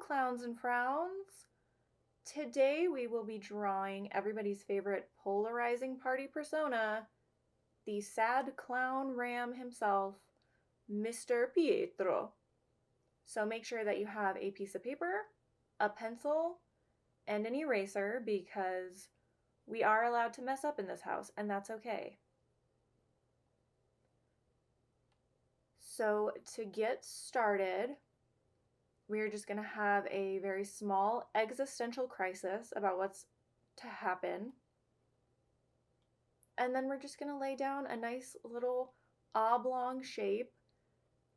clowns and frowns. Today we will be drawing everybody's favorite polarizing party persona, the sad clown ram himself, Mr. Pietro. So make sure that you have a piece of paper, a pencil, and an eraser because we are allowed to mess up in this house, and that's okay. So to get started, we're just going to have a very small existential crisis about what's to happen. And then we're just going to lay down a nice little oblong shape.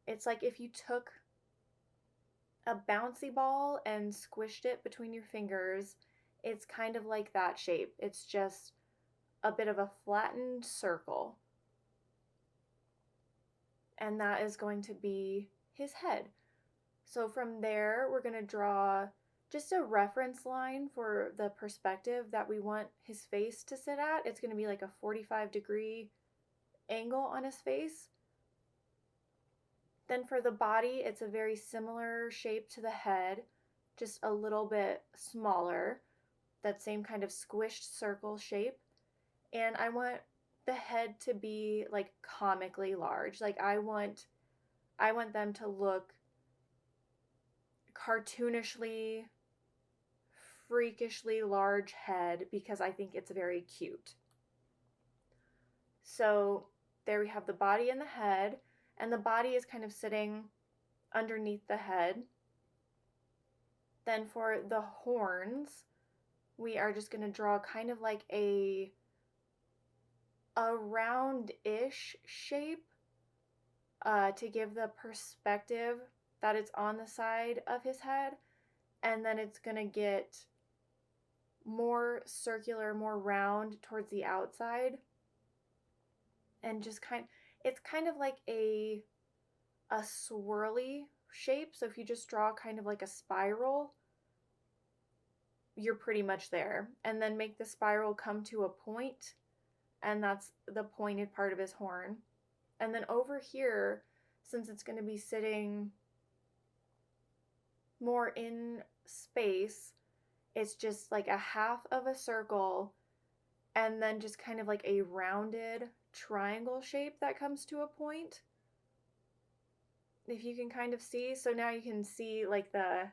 It's like if you took a bouncy ball and squished it between your fingers, it's kind of like that shape. It's just a bit of a flattened circle. And that is going to be his head. So from there, we're going to draw just a reference line for the perspective that we want his face to sit at. It's going to be like a 45-degree angle on his face. Then for the body, it's a very similar shape to the head, just a little bit smaller, that same kind of squished circle shape. And I want the head to be like comically large. Like I want them to look cartoonishly, freakishly large head because I think it's very cute. So there we have the body and the head, and the body is kind of sitting underneath the head. Then for the horns, we are just going to draw kind of like a round-ish shape to give the perspective that it's on the side of his head, and then it's going to get more circular, more round towards the outside, and just it's kind of like a swirly shape. So if you just draw kind of like a spiral, you're pretty much there. And then make the spiral come to a point, and that's the pointed part of his horn. And then over here, since it's going to be sitting more in space, it's just like a half of a circle and then just kind of like a rounded triangle shape that comes to a point. If you can kind of see, so now you can see like the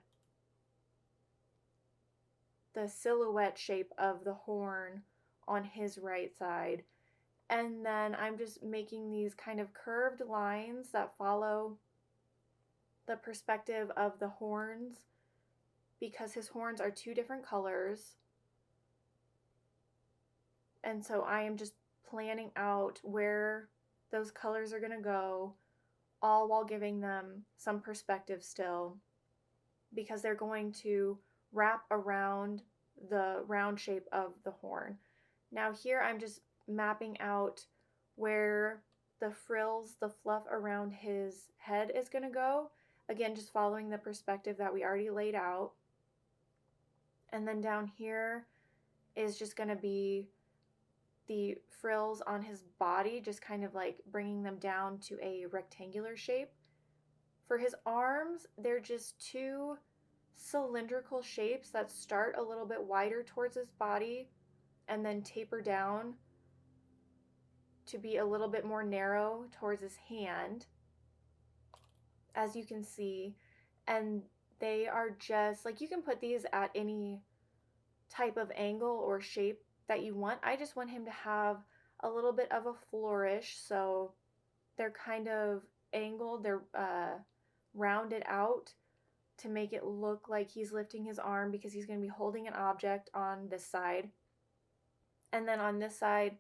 silhouette shape of the horn on his right side. And then I'm just making these kind of curved lines that follow the perspective of the horns because his horns are two different colors. And so I am just planning out where those colors are going to go, all while giving them some perspective still, because they're going to wrap around the round shape of the horn. Now here I'm just mapping out where the frills, the fluff around his head is going to go. Again, just following the perspective that we already laid out. And then down here is just going to be the frills on his body, just kind of like bringing them down to a rectangular shape. For his arms, they're just two cylindrical shapes that start a little bit wider towards his body and then taper down to be a little bit more narrow towards his hand, as you can see. And they are just like, you can put these at any type of angle or shape that you want. I just want him to have a little bit of a flourish, so they're kind of angled, they're rounded out to make it look like he's lifting his arm because he's going to be holding an object on this side. And then on this side,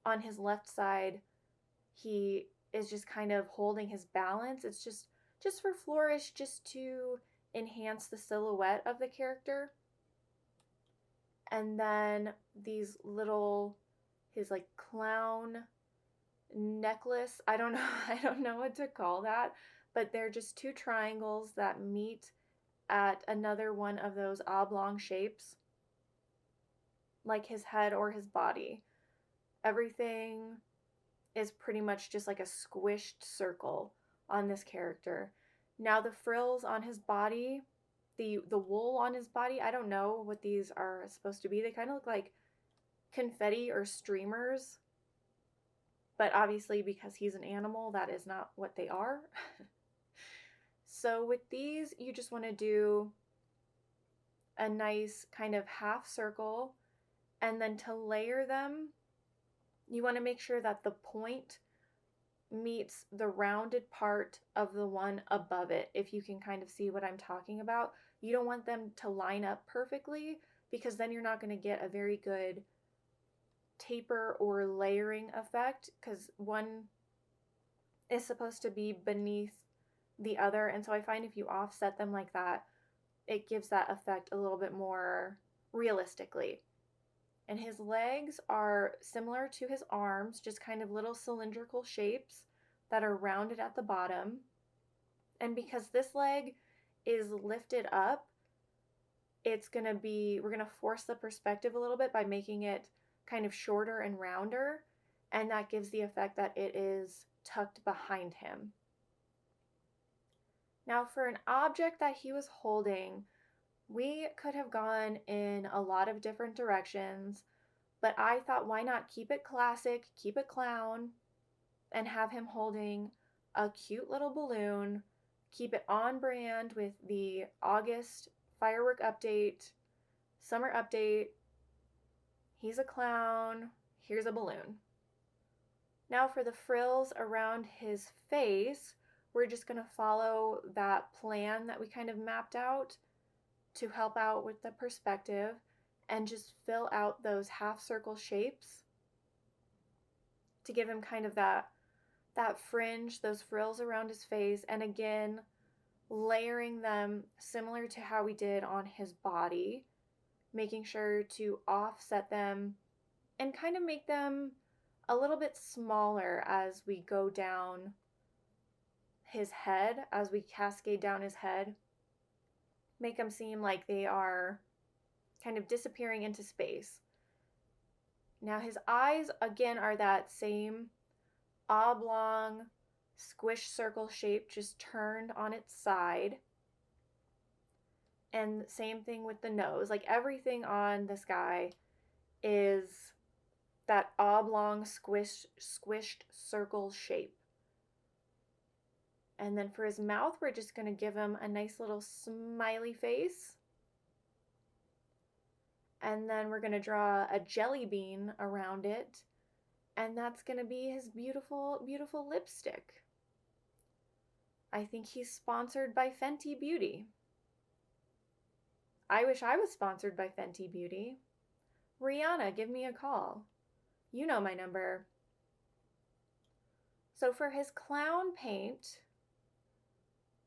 on his left side, he is just kind of holding his balance. It's just for flourish, just to enhance the silhouette of the character. And then these little, his like clown necklace, I don't know what to call that, but they're just two triangles that meet at another one of those oblong shapes, like his head or his body. Everything is pretty much just like a squished circle on this character. Now the frills on his body, the wool on his body. I don't know what these are supposed to be. They kind of look like confetti or streamers, but obviously because he's an animal, that is not what they are. So with these, you just want to do a nice kind of half circle, and then to layer them, you want to make sure that the point meets the rounded part of the one above it. If you can kind of see what I'm talking about, you don't want them to line up perfectly, because then you're not going to get a very good taper or layering effect, because one is supposed to be beneath the other. And so I find if you offset them like that, it gives that effect a little bit more realistically. And his legs are similar to his arms, just kind of little cylindrical shapes that are rounded at the bottom. And because this leg is lifted up, we're going to force the perspective a little bit by making it kind of shorter and rounder. And that gives the effect that it is tucked behind him. Now, for an object that he was holding, we could have gone in a lot of different directions, but I thought, why not keep it classic, keep it clown, and have him holding a cute little balloon, keep it on brand with the August firework update, summer update. He's a clown, here's a balloon. Now for the frills around his face, we're just going to follow that plan that we kind of mapped out to help out with the perspective, and just fill out those half circle shapes to give him kind of that fringe, those frills around his face. And again, layering them similar to how we did on his body, making sure to offset them and kind of make them a little bit smaller as we go down his head, as we cascade down his head. Make them seem like they are kind of disappearing into space. Now his eyes, again, are that same oblong, squish circle shape, just turned on its side. And same thing with the nose. Like everything on this guy is that oblong, squished circle shape. And then for his mouth, we're just going to give him a nice little smiley face. And then we're going to draw a jelly bean around it. And that's going to be his beautiful, beautiful lipstick. I think he's sponsored by Fenty Beauty. I wish I was sponsored by Fenty Beauty. Rihanna, give me a call. You know my number. So for his clown paint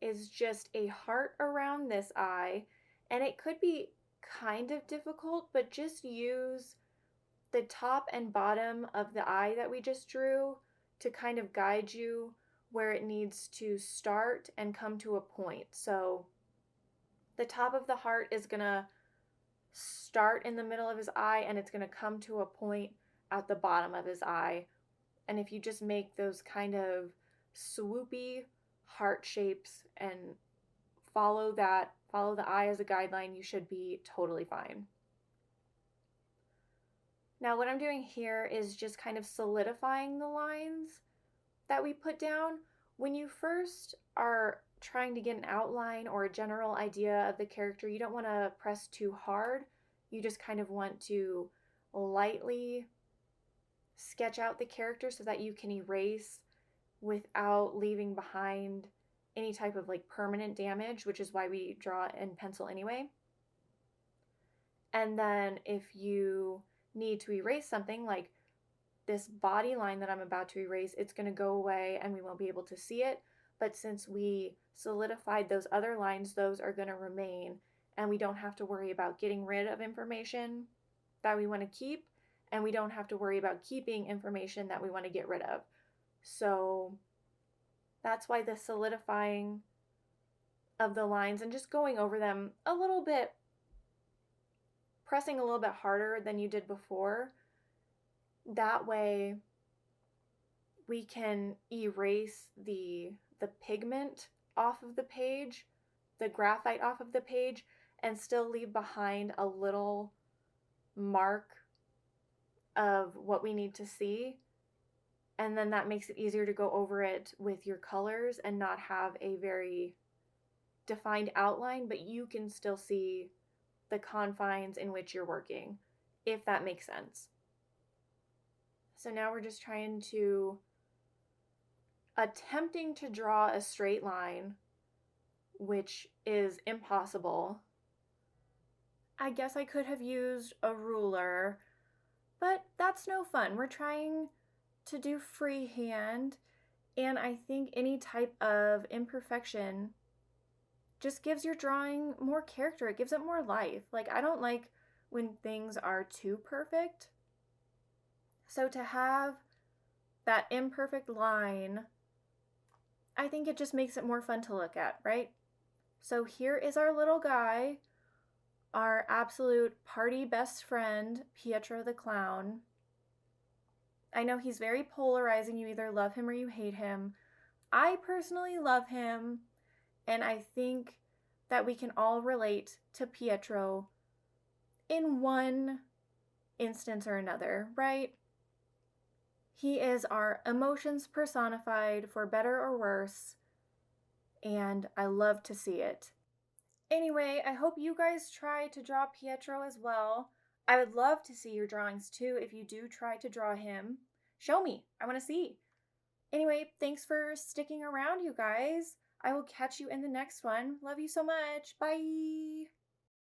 is just a heart around this eye, and it could be kind of difficult, but just use the top and bottom of the eye that we just drew to kind of guide you where it needs to start and come to a point. So the top of the heart is going to start in the middle of his eye, and it's going to come to a point at the bottom of his eye. And if you just make those kind of swoopy heart shapes and follow the eye as a guideline, you should be totally fine. Now what I'm doing here is just kind of solidifying the lines that we put down. When you first are trying to get an outline or a general idea of the character, you don't want to press too hard. You just kind of want to lightly sketch out the character so that you can erase without leaving behind any type of like permanent damage, which is why we draw in pencil anyway. And then if you need to erase something like this body line that I'm about to erase, it's going to go away and we won't be able to see it. But since we solidified those other lines, those are going to remain, and we don't have to worry about getting rid of information that we want to keep, and we don't have to worry about keeping information that we want to get rid of. So that's why the solidifying of the lines and just going over them a little bit, pressing a little bit harder than you did before. That way we can erase the pigment off of the page the graphite off of the page and still leave behind a little mark of what we need to see. And then that makes it easier to go over it with your colors and not have a very defined outline, but you can still see the confines in which you're working, if that makes sense. So now we're just attempting to draw a straight line, which is impossible. I guess I could have used a ruler, but that's no fun. We're trying to do freehand, and I think any type of imperfection just gives your drawing more character. It gives it more life. Like, I don't like when things are too perfect. So to have that imperfect line, I think it just makes it more fun to look at, right? So here is our little guy, our absolute party best friend, Pietro the clown. I know he's very polarizing. You either love him or you hate him. I personally love him, and I think that we can all relate to Pietro in one instance or another, right? He is our emotions personified, for better or worse, and I love to see it. Anyway, I hope you guys try to draw Pietro as well. I would love to see your drawings too if you do try to draw him. Show me. I want to see. Anyway, thanks for sticking around, you guys. I will catch you in the next one. Love you so much. Bye.